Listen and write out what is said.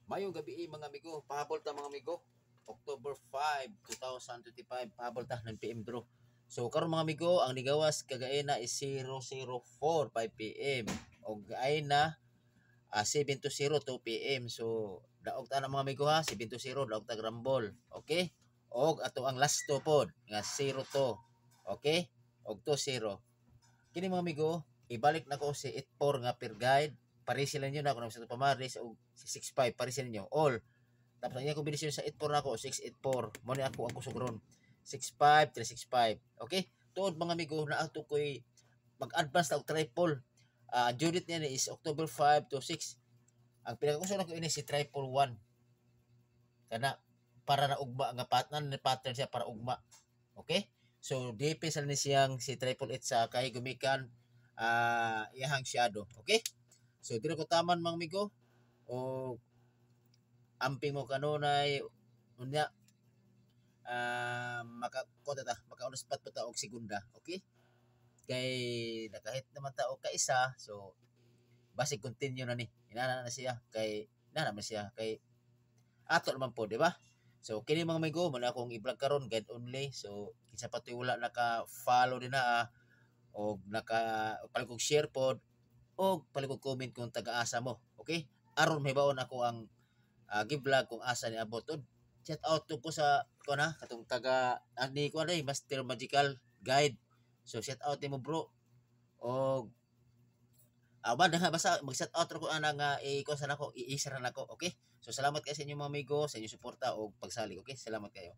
Mayong gabi mga amigo, pahabol ta mga amigo. October 5, 2025, pahabol ta ng PM draw. So karon mga amigo, ang nigawas kagaina is 0:04 5 PM o gaina 7:00 2 PM. So daog ta na mga amigo ha, 7:00 daog ta grambol. Okay? Og ato ang last to pod nga 02. Okay? Og 20. Kini mga amigo, ibalik na ko si 84 nga per guide. Parisin ninyo na ako sa pamaris o si 65 parisin ninyo all. Tapos ang kombinasyon sa 84 na ako 684. Mo ni ako ang kusog 65 365. Okay? Tuod mga amigo na ato koy mag-advance na og triple. Due date niya is October 5 to 6. Ang pinakakusog na ko ini si triple 1. Kana para na ugma nga pattern siya para ugma. Okay? So DP sa ni siyang si triple 8 sa kay gumikan iyahang shadow. Okay? So dito ko taman mga amigo o amping mo kanunay unya makaunos pat pa ta og segunda. Okay? Kay nakahit naman ta og kaisa, so basic continue na ni. Inana na siya kay inana na siya kay ato naman po, di ba? So kini mga amigo, mo na akong i-vlog karon guide only. So kinsa pati wala naka-follow din na o naka paligog share pod o paligog comment kung taga-asa mo. Okay? Aron may baon ako ang gi-vlog kung asa ni abot. Shout out to ko sa ko na katong taga ani ko na Master Magical Guide. So shout out nimo bro. O basta mag-shout out ko ana nga ko sana ko i-isa na ako. Okay? So salamat kayo sa inyo mga amigo sa inyong suporta o pagsali. Okay? Salamat kayo.